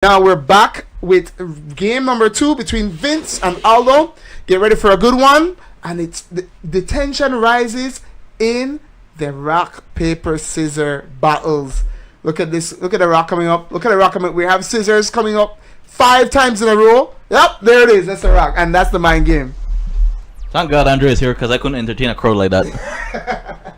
Now we're back with game number 2 between Vince and Aldo. Get ready for a good one. And it's the tension rises in the rock, paper, scissor battles. Look at this. Look at the rock coming up. Look at the rock coming up. We have scissors coming up 5 times in a row. Yep, there it is. That's the rock. And that's the mind game. Thank God Andre is here because I couldn't entertain a crowd like that.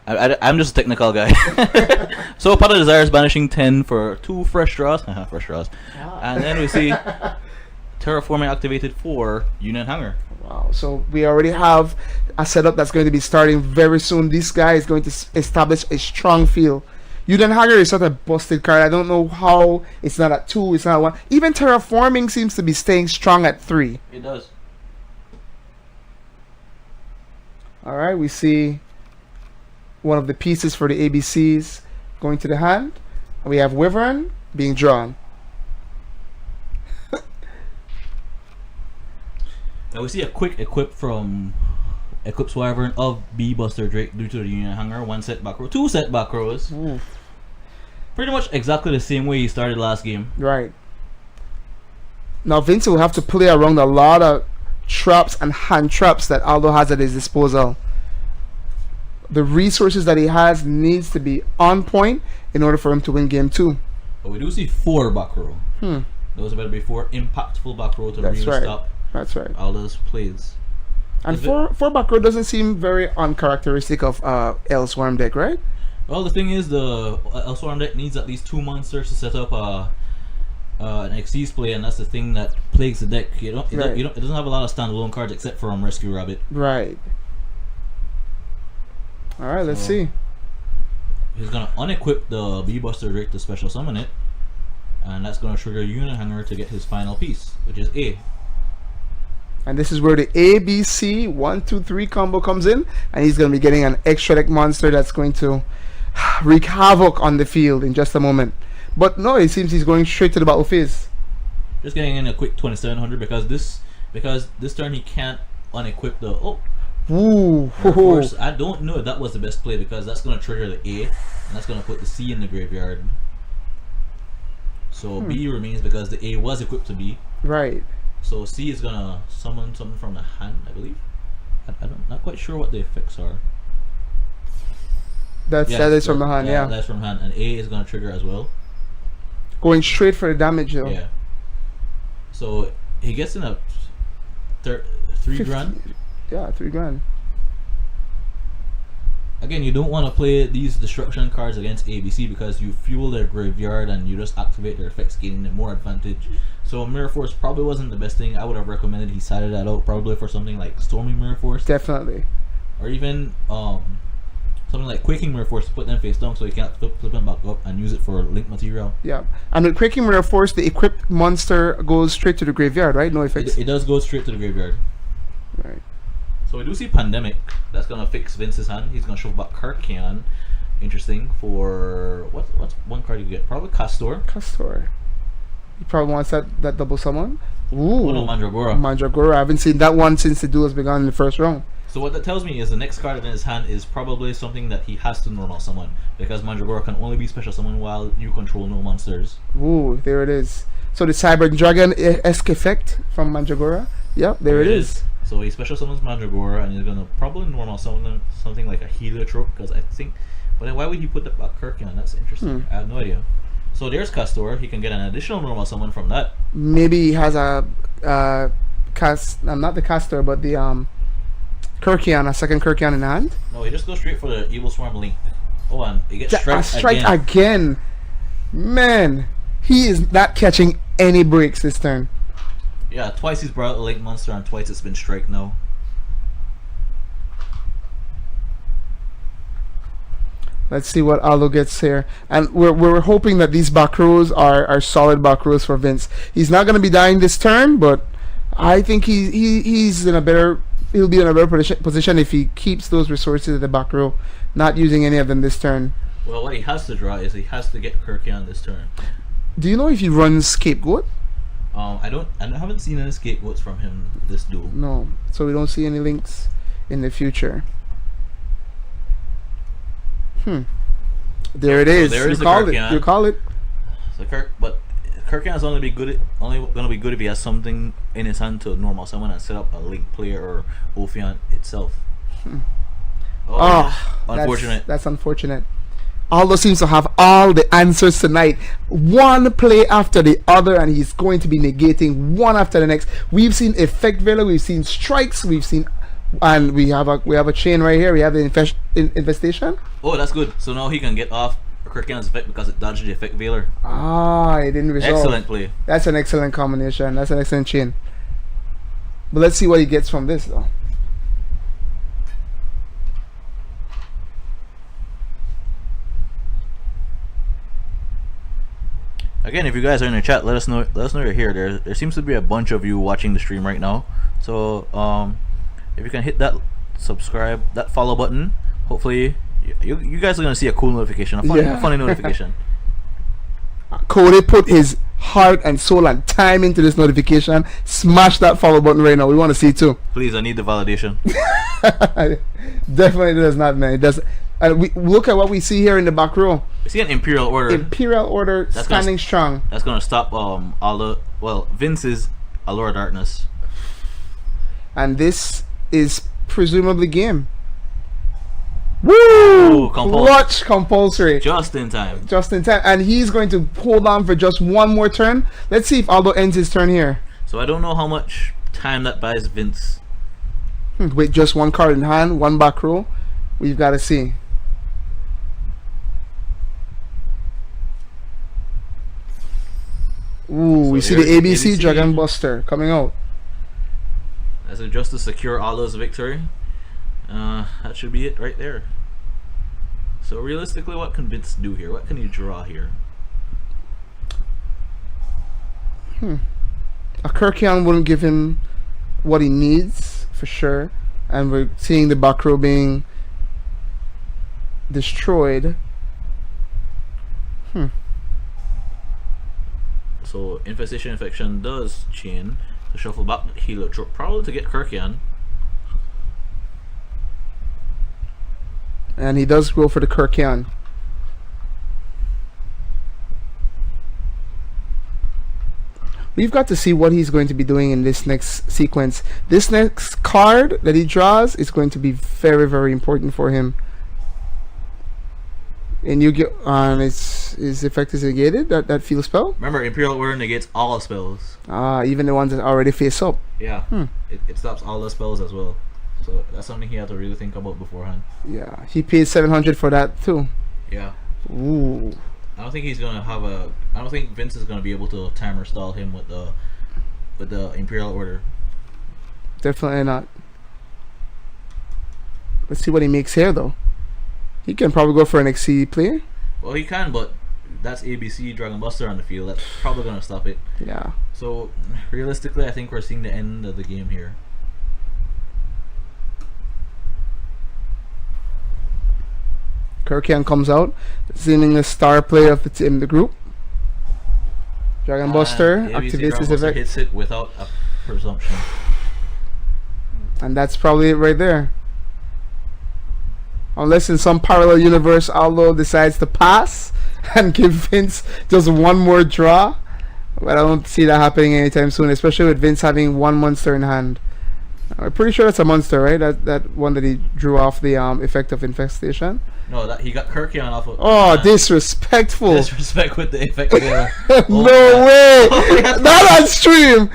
I'm just a technical guy. So Pada desires banishing 10 for 2 fresh draws. Fresh draws. And then we see terraforming activated for Union Hanger. Wow. So we already have a setup that's going to be starting very soon. This guy is going to establish a strong field. Union Hanger is such a busted card. I don't know how it's not at 2, it's not at 1. Even terraforming seems to be staying strong at 3. It does. Alright, we see one of the pieces for the ABCs going to the hand. We have Wyvern being drawn. Now we see a quick equip from Eclipse Wyvern of B Buster Drake due to the Union Hanger. 1 set back row, 2 set back rows. Oof. Pretty much exactly the same way he started last game. Right. Now Vince will have to play around a lot of traps and hand traps that Aldo has at his disposal. The resources that he has needs to be on point in order for him to win game 2. But we do see 4 back row. Those better be 4 impactful back row to really stop Aldo's plays. And 4 back row doesn't seem very uncharacteristic of EvilSwarm deck, right? Well, the thing is, the EvilSwarm deck needs at least 2 monsters to set up an Xyz play, and that's the thing that plagues the deck. It doesn't have a lot of standalone cards except for Rescue Rabbit. Right. Alright, let's see. He's gonna unequip the B Buster Drake to special summon it, and that's gonna trigger Union Hanger to get his final piece, which is A. And this is where the ABC 1, 2, 3 combo comes in, and he's gonna be getting an extra deck monster that's going to wreak havoc on the field in just a moment. But no, it seems he's going straight to the battle phase. Just getting in a quick 2700 because this turn he can't unequip the Ooh. Of course, I don't know if that was the best play because that's going to trigger the A and that's going to put the C in the graveyard. So B remains because the A was equipped to B. Right. So C is going to summon something from the hand, I believe. I'm not quite sure what the effects are. That is from the hand, yeah. That's from hand, and A is going to trigger as well. Going straight for the damage though. Yeah. So he gets in a 3 grand. Yeah, 3 grand. Again, you don't want to play these destruction cards against ABC because you fuel their graveyard and you just activate their effects, gaining them more advantage. So Mirror Force probably wasn't the best thing. I would have recommended he sided that out probably for something like Stormy Mirror Force. Definitely. Or even something like Quaking Mirror Force to put them face down so you can't flip them back up and use it for link material. Yeah. And with Quaking Mirror Force, the equipped monster goes straight to the graveyard, right? No effects. It does go straight to the graveyard. Right. So we do see Pandemic. That's gonna fix Vince's hand. He's gonna show back Kirkian. Interesting for what's one card you get? Probably Castor. Castor. He probably wants that double summon. Ooh. Oh no, Mandragora. Mandragora. I haven't seen that one since the duel has begun in the first round. So what that tells me is the next card in his hand is probably something that he has to normal summon because Mandragora can only be special summon while you control no monsters. Ooh, there it is. So the Cyber Dragon-esque effect from Mandragora. Yep, there it is. So he special summons Mandragora and he's gonna probably normal summon something like a Heliotrope because I think. But then why would he put the Kirk on? That's interesting. I have no idea. So there's Castor. He can get an additional normal summon from that. Maybe he has a not the Castor, but the Kirkian, a second Kirkian in hand. No, he just goes straight for the EvilSwarm Link. Hold on, he gets strike again. Man, he is not catching any breaks this turn. Yeah, twice he's brought a Link monster and twice it's been strike now. Let's see what Aldo gets here. And we're hoping that these back rows are solid back rows for Vince. He's not going to be dying this turn, but I think he's in a better... He'll be in a better position if he keeps those resources at the back row, not using any of them this turn. Well, what he has to draw is he has to get Kirkian this turn. Do you know if he runs Scapegoat? I haven't seen any Scapegoats from him this duel. No, so we don't see any links in the future. There it is. So there you is call it. Kirkian. You call it. So Kirkian's only gonna be good if he has something in his hand to normal someone and set up a link player or Ophion itself. Unfortunate. That's unfortunate. Aldo seems to have all the answers tonight. One play after the other, and he's going to be negating one after the next. We've seen effect valor, we've seen strikes, and we have a chain right here. We have the infestation. Oh, that's good. So now he can get off Kirkian's effect because it dodged the effect valor. It didn't resolve. Excellent play. That's an excellent combination. That's an excellent chain. But let's see what he gets from this though. Again, if you guys are in the chat, let us know you're here. There seems to be a bunch of you watching the stream right now. So if you can hit that subscribe, that follow button, hopefully you guys are gonna see a cool notification, a funny notification. Cody put his heart and soul and time into this notification. Smash that follow button right now. We want to see it too. Please, I need the validation. Definitely does not, man. It does. We look at what we see here in the back row. We see an Imperial Order. Imperial Order standing strong. That's gonna stop Vince's Allure of Darkness. And this is presumably game. Woo! Clutch compulsory. Just in time. Just in time. And he's going to hold on for just one more turn. Let's see if Aldo ends his turn here. So I don't know how much time that buys Vince. With just one card in hand, one back row. We've got to see. Ooh, so we see the ABC Dragon Buster coming out. As a just to secure Aldo's victory. That should be it right there. So realistically, what can Vince do here? What can he draw here? A Kirkian wouldn't give him what he needs for sure, and we're seeing the back row being destroyed. So Infestation Infection does chain to shuffle back the Heliotrope, probably to get Kirkian. And he does go for the Kirkian. We've got to see what he's going to be doing in this next sequence. This next card that he draws is going to be very, very important for him. And you get on his effect is negated, that field spell. Remember, Imperial Order negates all spells. Even the ones that already face up. Yeah. It stops all the spells as well. So that's something he had to really think about beforehand. Yeah, he paid 700 for that too. Yeah. Ooh. I don't think he's gonna have a. I don't think Vince is gonna be able to timer stall him with the Imperial Order. Definitely not. Let's see what he makes here though. He can probably go for an XC player. Well, he can, but that's ABC Dragon Buster on the field. That's probably gonna stop it. Yeah. So realistically, I think we're seeing the end of the game here. Kirkian comes out, seeming the star player of the team, the group. Dragon Buster activates his effect. Hits it without a presumption. And that's probably it right there. Unless in some parallel universe Aldo decides to pass and give Vince just one more draw. But I don't see that happening anytime soon, especially with Vince having one monster in hand. I'm pretty sure that's a monster, right? That one that he drew off the effect of infestation. No, that he got Kirkian off of. Oh, disrespectful! Disrespect with the effect there. No way! Not on stream.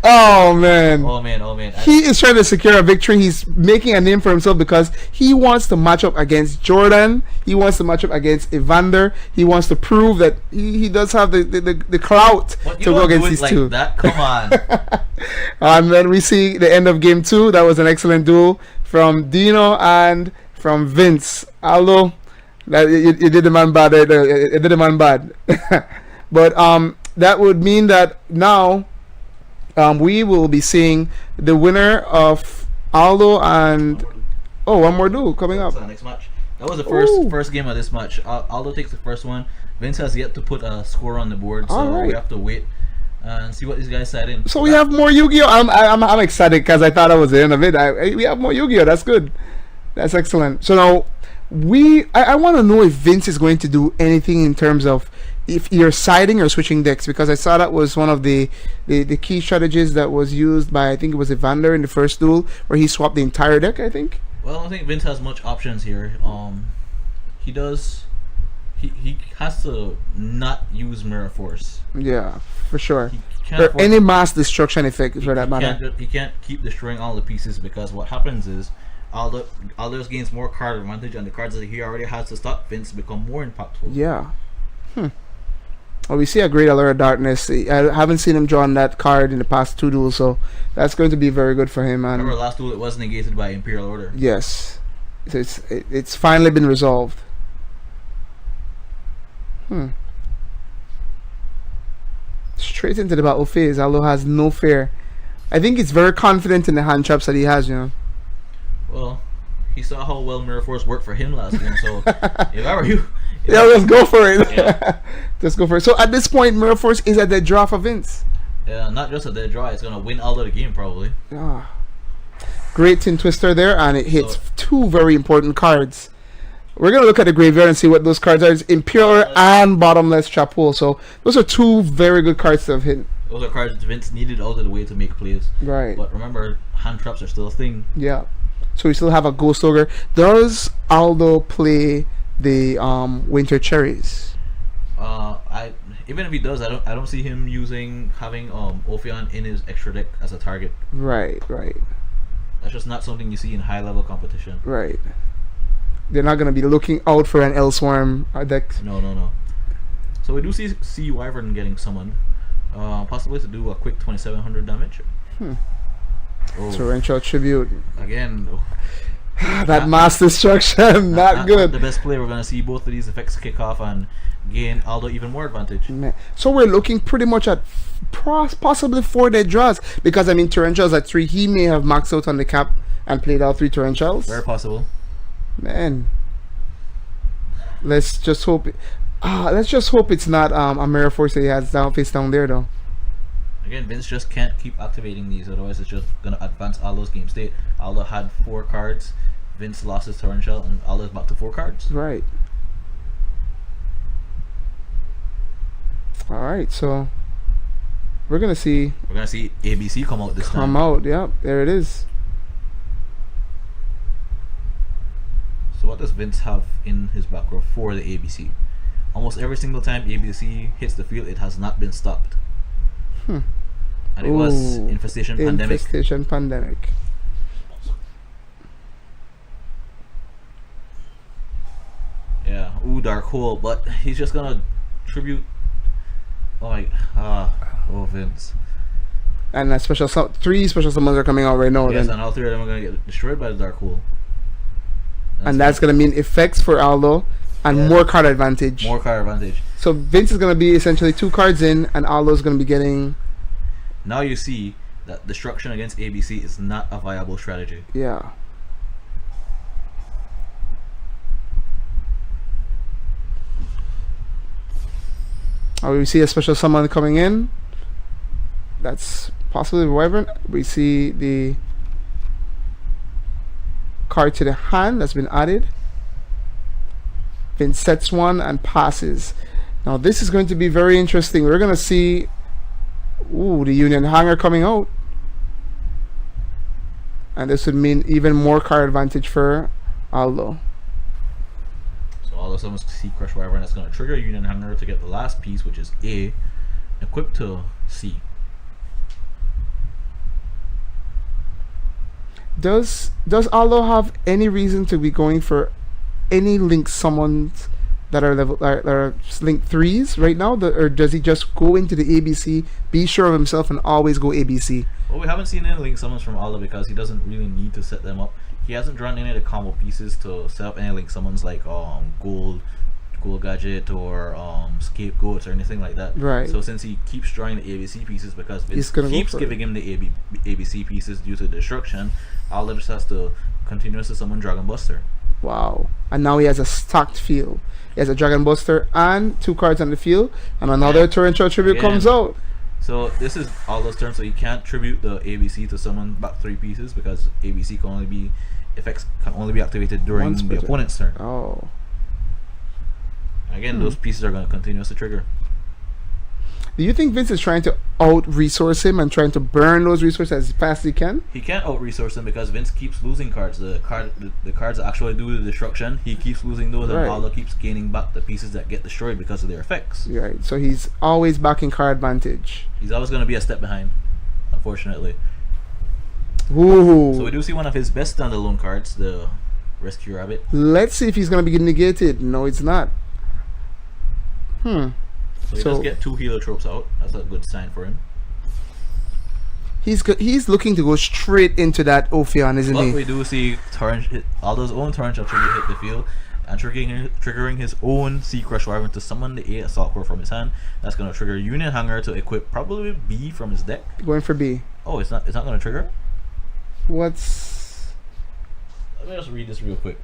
Oh man. Oh man. He is trying to secure a victory. He's making a name for himself because he wants to match up against Jordan. He wants to match up against Evander. He wants to prove that he does have the clout to go against these two. That? Come on. And then we see the end of game 2. That was an excellent duel from Dino and from Vince. Aldo, you did the man bad. You did the man bad. But that would mean that now we will be seeing the winner of Aldo and one more duel coming up. Next match. That was the first game of this match. Aldo takes the first one. Vince has yet to put a score on the board, so we have to wait and see what these guys said in. So we have more Yu-Gi-Oh! I'm excited because I thought that was the end of it. We have more Yu-Gi-Oh! That's good. That's excellent. So now I want to know if Vince is going to do anything in terms of if you're siding or switching decks, because I saw that was one of the key strategies that was used by, I think it was Evander in the first duel, where he swapped the entire deck, I think. Well, I don't think Vince has much options here. He does. He has to not use Mirror Force. Yeah, for sure. He can't Or afford any to- mass destruction effect, for that matter. He can't keep destroying all the pieces, because what happens is Aldo gains more card advantage, and the cards that he already has to stop Vince become more impactful. Yeah. Well, we see a great Allure of Darkness. I haven't seen him draw on that card in the past 2 duels, so that's going to be very good for him. And Remember last duel, it was negated by Imperial Order. yes, so it's finally been resolved. Straight into the battle phase. Aldo has no fear. I think he's very confident in the hand traps that he has, you know. Well, he saw how well Mirror Force worked for him last game, so if I were you, Yeah, let's go for it. Yeah. Let's go for it. So at this point, Mirror Force is at the draw for Vince. not just a dead draw, it's gonna win Aldo the game probably. Ah. Great Tin Twister there, and it hits 2 very important cards. We're going to look at the graveyard and see what those cards are. It's Impure and Bottomless Chapel. So those are 2 very good cards to have hit. Those are cards Vince needed out of the way to make plays. Right. But remember, hand traps are still a thing. Yeah. So we still have a Ghost Ogre. Does Aldo play the Winter Cherries? Even if he does, I don't see him having Ophion in his extra deck as a target. Right. That's just not something you see in high level competition. Right. They're not going to be looking out for an EvilSwarm deck. No. So we do see Wyvern getting summoned, possibly to do a quick 2700 damage. Torrential Tribute. Again, That mass destruction, not good. The best play. We're gonna see both of these effects kick off and gain Aldo even more advantage. Man. So we're looking pretty much at possibly 4 dead draws, because I mean Torrentials at 3. He may have maxed out on the cap and played out 3 Torrentials. Very possible. Man, let's just hope. Let's just hope it's not a Mirror Force that he has face down there though. Again, Vince just can't keep activating these, otherwise it's just gonna advance Aldo's game state. Aldo had 4 cards, Vince lost his Torrential, and Aldo's back to 4 cards. Right. All right, so we're gonna see ABC come out this time. come out. Yep, there it is. So what does Vince have in his back row for the ABC? Almost every single time ABC hits the field, it has not been stopped. And it was Infestation Pandemic. Infestation Pandemic. Yeah, Dark Hole, but he's just gonna tribute. Vince. And a special 3 special summons are coming out right now. Yes, Then. and all 3 of them are gonna get destroyed by the Dark Hole. And that's gonna mean effects for Aldo and more card advantage. More card advantage. So Vince is gonna be essentially 2 cards in, and Aldo's gonna be getting. Now you see that destruction against ABC is not a viable strategy. Yeah. We see a special summon coming in. That's possibly Wyvern. We see the card to the hand that's been added. Vince sets 1 and passes. Now this is going to be very interesting. We're going to see the Union Hanger coming out. And this would mean even more card advantage for Aldo. So Aldo summons C Crush Wyvern. That's going to trigger Union Hanger to get the last piece, which is A, equipped to C. Does Aldo have any reason to be going for any link summons that are link 3s right now, or does he just go into the ABC, be sure of himself, and always go ABC? Well, we haven't seen any link summons from Aldo because he doesn't really need to set them up. He hasn't drawn any of the combo pieces to set up any link summons like gold gadget or scapegoats or anything like that. Right. So since he keeps drawing the ABC pieces because Vince He's gonna keeps go for giving him the ABC pieces due to destruction, Aldo just has to continuously summon Dragon Buster. Wow. And now he has a stacked field. He has a Dragon Buster and 2 cards on the field, and another Torrential Tribute comes out. So this is Aldo's turn, so he can't tribute the ABC to summon back 3 pieces because ABC effects can only be activated during the opponent's turn. Oh. Again, those pieces are going to continuously trigger. Do you think Vince is trying to out-resource him and trying to burn those resources as fast as he can? He can't out-resource him because Vince keeps losing cards. The cards that actually do the destruction, he keeps losing those, and Aldo keeps gaining back the pieces that get destroyed because of their effects. Right, so he's always back in card advantage. He's always going to be a step behind, unfortunately. Ooh. So we do see one of his best standalone cards, the Rescue Rabbit. Let's see if he's going to be negated. No, it's not. So he does get 2 Heliotropes out. That's a good sign for him. He's looking to go straight into that Ophion, isn't he? But we do see Aldo's own Torrential Tribute hit the field and triggering his own Sea Crush Wyvern to summon the 8 Assault Core from his hand. That's going to trigger Union Hanger to equip probably B from his deck. Going for B. Oh, it's not going to trigger? What's... Let me just read this real quick.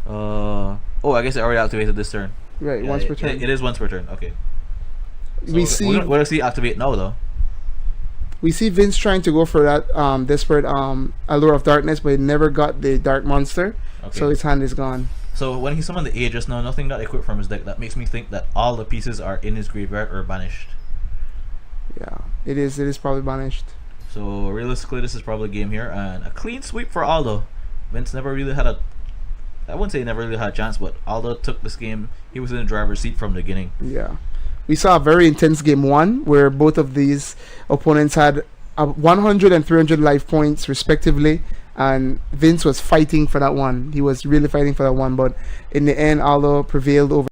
Oh, I guess it already activated this turn. Right, once per turn. It is once per turn, okay. So we're going to see activate now, though. We see Vince trying to go for that desperate Allure of Darkness, but he never got the Dark Monster, so his hand is gone. So when he summoned the A just now, nothing got equipped from his deck. That makes me think that all the pieces are in his graveyard or banished. Yeah, it is probably banished. So realistically, this is probably a game here, and a clean sweep for Aldo. Vince never really had I wouldn't say he never really had a chance, but Aldo took this game. He was in the driver's seat from the beginning. Yeah. We saw a very intense game 1 where both of these opponents had 100 and 300 life points respectively, and Vince was fighting for that one. He was really fighting for that one, but in the end Aldo prevailed over